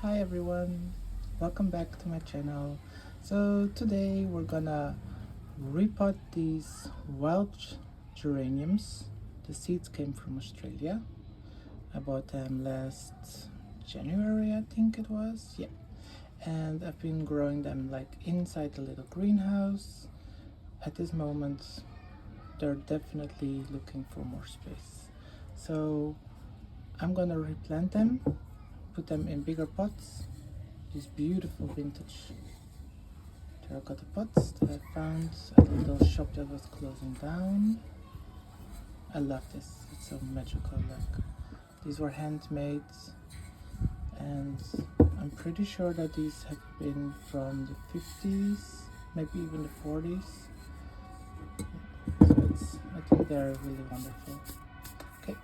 Hi everyone, welcome back to my channel. So today we're gonna repot these wild geraniums. The seeds came from Australia. I bought them last January, I think it was. Yeah, and I've been growing them like inside a little greenhouse. At this moment they're definitely looking for more space, so I'm gonna replant them, put them in bigger pots. These beautiful vintage terracotta pots that I found at a little shop that was closing down. I love this, it's so magical. Like, these were handmade, and I'm pretty sure that these have been from the 50s, maybe even the 40s. So I think they're really wonderful. Okay,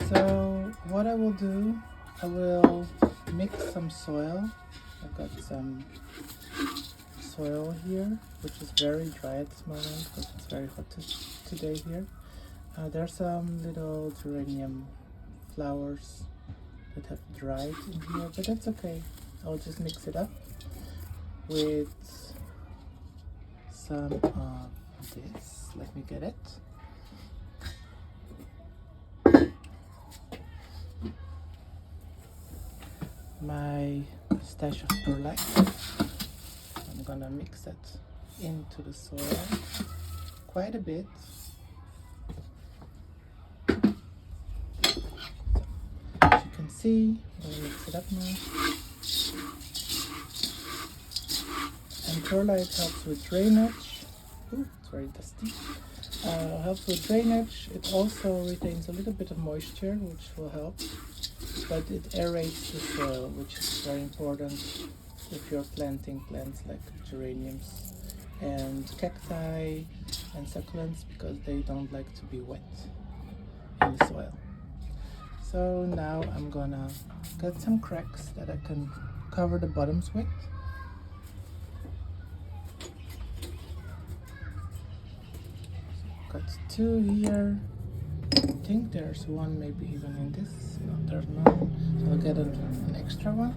so what I will do, I will mix some soil. I've got some soil here, which is very dry at this moment because it's very hot today here. There's some little geranium flowers that have dried in here, but that's okay. I'll just mix it up with some of this. Let me get it. My stash of perlite. I'm gonna mix it into the soil quite a bit. As you can see, I'm gonna mix it up now. And perlite helps with drainage. Ooh, it's very dusty. Helps with drainage. It also retains a little bit of moisture, which will help, but it aerates the soil, which is very important if you're planting plants like geraniums and cacti and succulents, because they don't like to be wet in the soil. So now I'm gonna get some cracks that I can cover the bottoms with. Got two here. I think there's one maybe even in this. No, there's none. So I'll get an extra one.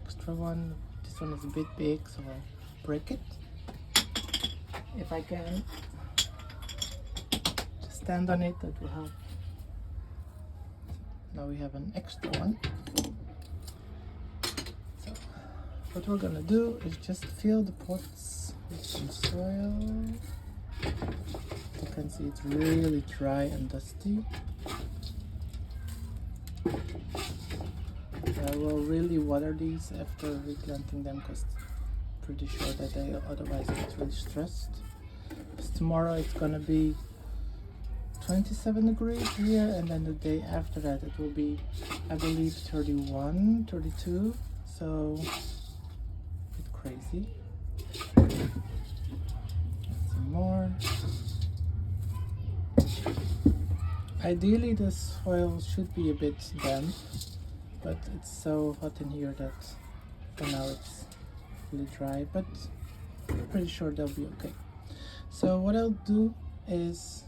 Extra one. This one is a bit big, so I'll break it if I can. Just stand on it, that will help. Now we have an extra one. So what we're gonna do is just fill the pots with some soil. You can see it's really dry and dusty. I will really water these after replanting them, because I'm pretty sure that they otherwise get really stressed. Because tomorrow it's gonna be 27 degrees here, and then the day after that it will be, I believe, 31, 32. So a bit crazy. Some more. Ideally the soil should be a bit damp, but it's so hot in here that for now it's really dry, but I'm pretty sure they'll be okay. So what I'll do is,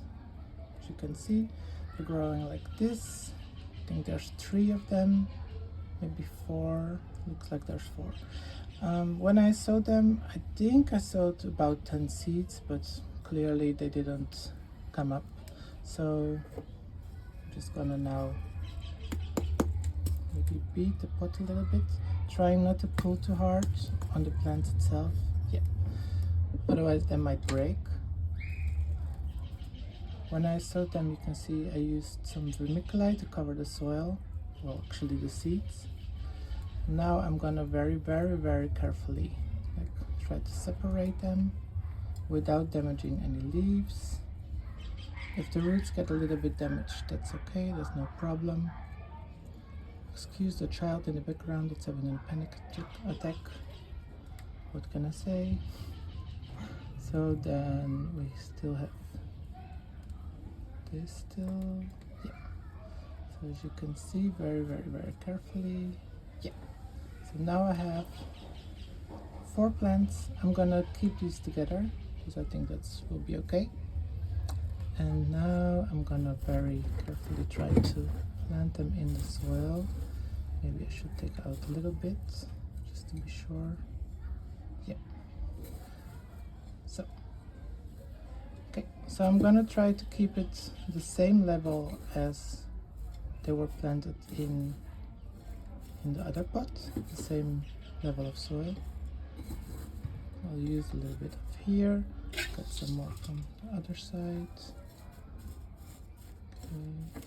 as you can see, they're growing like this. I think there's 3 of them, maybe 4. Looks like there's 4. When I sowed them, I think I sowed about 10 seeds, but clearly they didn't come up. So I'm just gonna now maybe beat the pot a little bit, trying not to pull too hard on the plant itself. Yeah, otherwise they might break. When I sowed them, you can see I used some vermiculite to cover the soil, well, actually the seeds. Now I'm gonna very carefully try to separate them without damaging any leaves. If the roots get a little bit damaged, that's okay, there's no problem. Excuse the child in the background, it's having a panic attack. What can I say? So then we still have this still. Yeah. So as you can see, very carefully. Yeah. So now I have 4 plants. I'm gonna keep these together because I think that will be okay. And now I'm gonna very carefully try to plant them in the soil. Maybe I should take out a little bit just to be sure. Yeah. So, okay, so I'm gonna try to keep it the same level as they were planted in the other pot, the same level of soil. I'll use a little bit of here, got some more from the other side. Okay.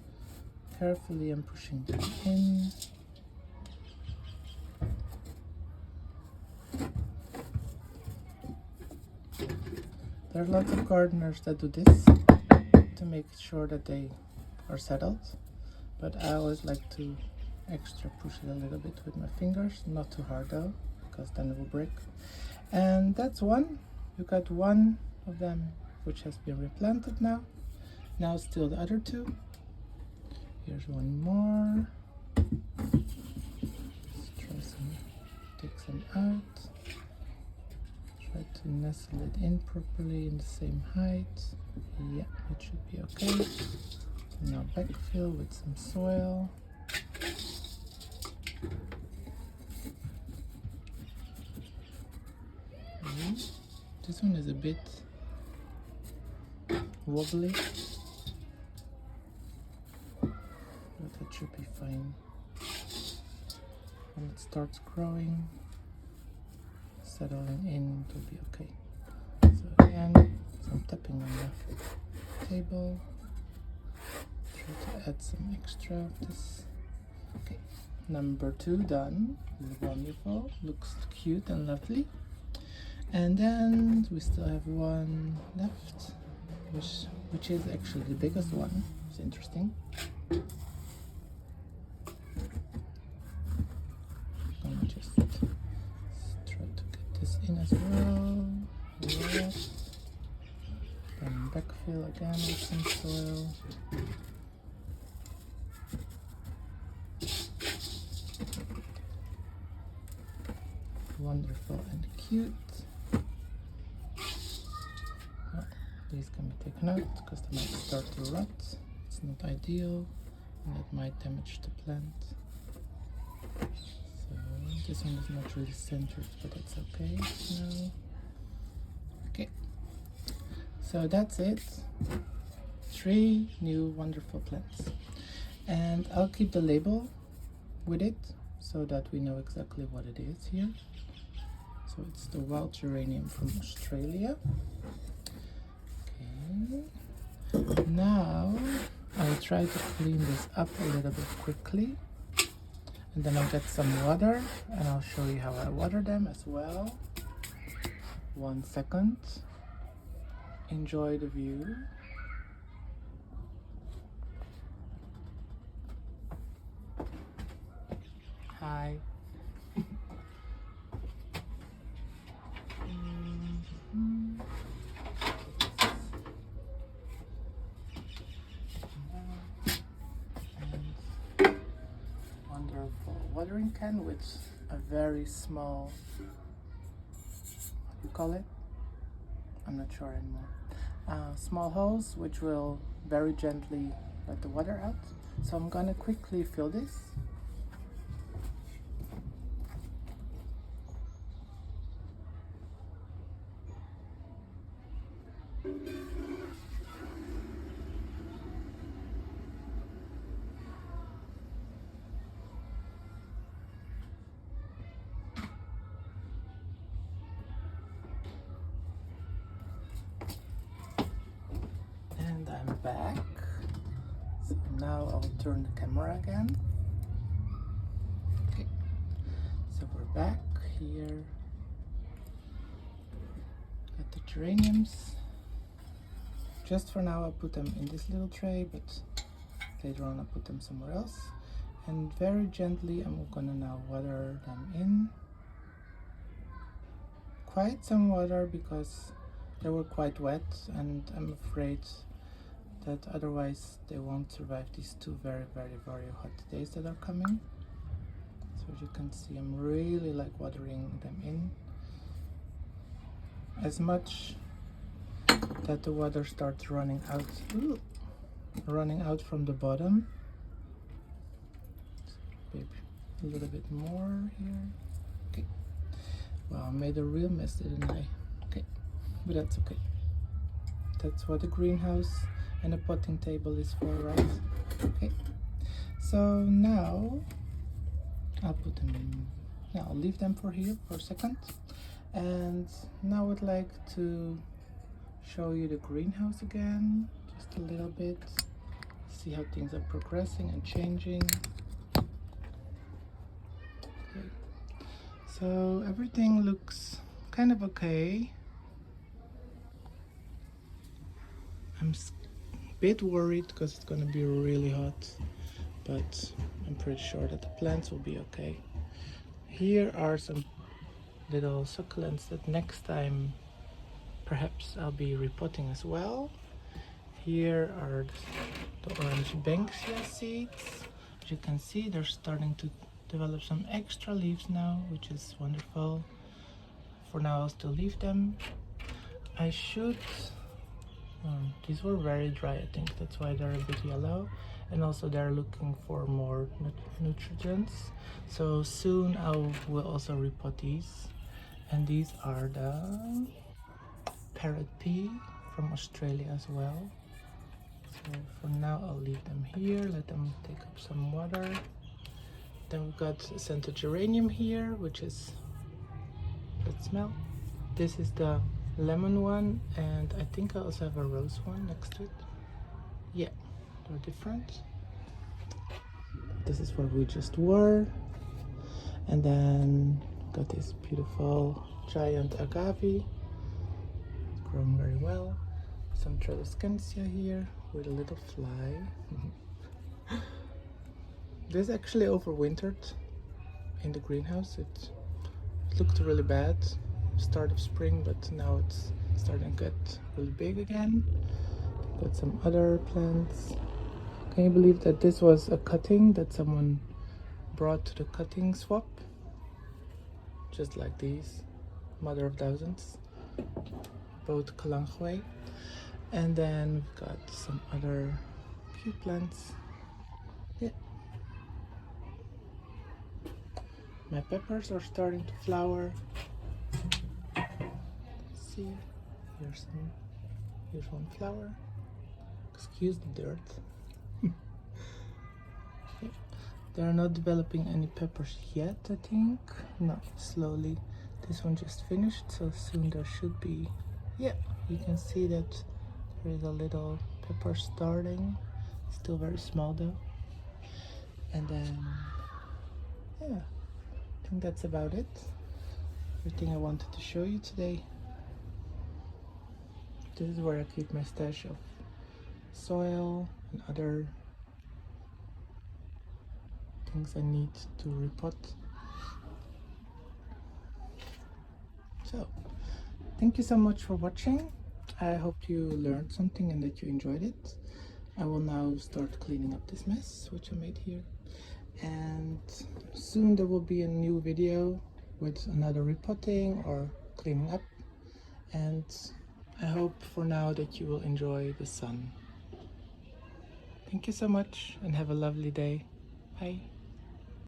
Carefully I'm pushing them in. There are lots of gardeners that do this to make sure that they are settled, but I always like to extra push it a little bit with my fingers, not too hard though, because then it will break. And that's one. You got one of them which has been replanted now. Now still the other two. Here's one more. Let's try take some out. Try to nestle it in properly in the same height. Yeah, it should be okay. Now backfill with some soil. This one is a bit wobbly, but it should be fine. When it starts growing, settling in, it will be okay. So again, some tapping on the table. Try to add some extra of this. Okay, number 2 done. Wonderful, looks cute and lovely. And then we still have one left, which is actually the biggest one. It's interesting. I'm gonna just try to get this in as well. Yeah. Then backfill again with some soil. Wonderful and cute. These can be taken out because they might start to rot. It's not ideal and it might damage the plant. So this one is not really centered, but it's okay now. Okay, so that's it. 3 new wonderful plants. And I'll keep the label with it so that we know exactly what it is here. So it's the wild geranium from Australia. Now I'll try to clean this up a little bit quickly, and then I'll get some water and I'll show you how I water them as well. 1 second. Enjoy the view. Hi. Watering can with a very small, what do you call it? I'm not sure anymore. Small hose which will very gently let the water out. So I'm gonna quickly fill this. I'm back. So now I'll turn the camera again. Okay, so we're back here at the geraniums. Just for now I'll put them in this little tray, but later on I'll put them somewhere else. And very gently I'm gonna now water them in. Quite some water because they were quite wet, and I'm afraid that otherwise they won't survive these 2 very hot days that are coming. So as you can see, I'm really like watering them in as much that the water starts running out. Ooh, running out from the bottom. Maybe a little bit more here. Okay. Wow, I made a real mess, didn't I? Okay, but that's okay. That's what a greenhouse and a potting table is for, right? Okay. So now I'll put them in. Now I'll leave them for here for a second. And now I would like to show you the greenhouse again, just a little bit. See how things are progressing and changing. Okay. So everything looks kind of okay. I'm a bit worried because it's gonna be really hot, but I'm pretty sure that the plants will be okay. Here are some little succulents that next time perhaps I'll be repotting as well. Here are the orange banksia seeds. As you can see, they're starting to develop some extra leaves now, which is wonderful. For now, I'll still leave them. I should... these were very dry, I think. That's why they're a bit yellow. And also they're looking for more nutrients. So soon I will also repot these. And these are the parrot pea from Australia as well. So for now I'll leave them here, let them take up some water. Then we've got a scented geranium here, which is, let's smell. This is the lemon one, and I think I also have a rose one next to it. Yeah, they're different. This is where we just were. And then got this beautiful giant agave, growing very well. Some Pelargonium here with a little fly. This actually overwintered in the greenhouse. It looked really bad start of spring, but now it's starting to get really big again. Got some other plants. Can you believe that this was a cutting that someone brought to the cutting swap? Just like these, mother of thousands, both Kalangway. And then we've got some other cute plants. Yeah. My peppers are starting to flower. Let's see, here's one flower. Excuse the dirt. Yeah. They're not developing any peppers yet, I think. No, slowly. This one just finished, so soon there should be. Yeah, you can see that there is a little pepper starting. Still very small though. And then, yeah, I think that's about it. Everything I wanted to show you today. This is where I keep my stash of soil and other things I need to repot. So, thank you so much for watching. I hope you learned something and that you enjoyed it. I will now start cleaning up this mess which I made here, and soon there will be a new video with another repotting or cleaning up, and I hope for now that you will enjoy the sun. Thank you so much and have a lovely day. Bye.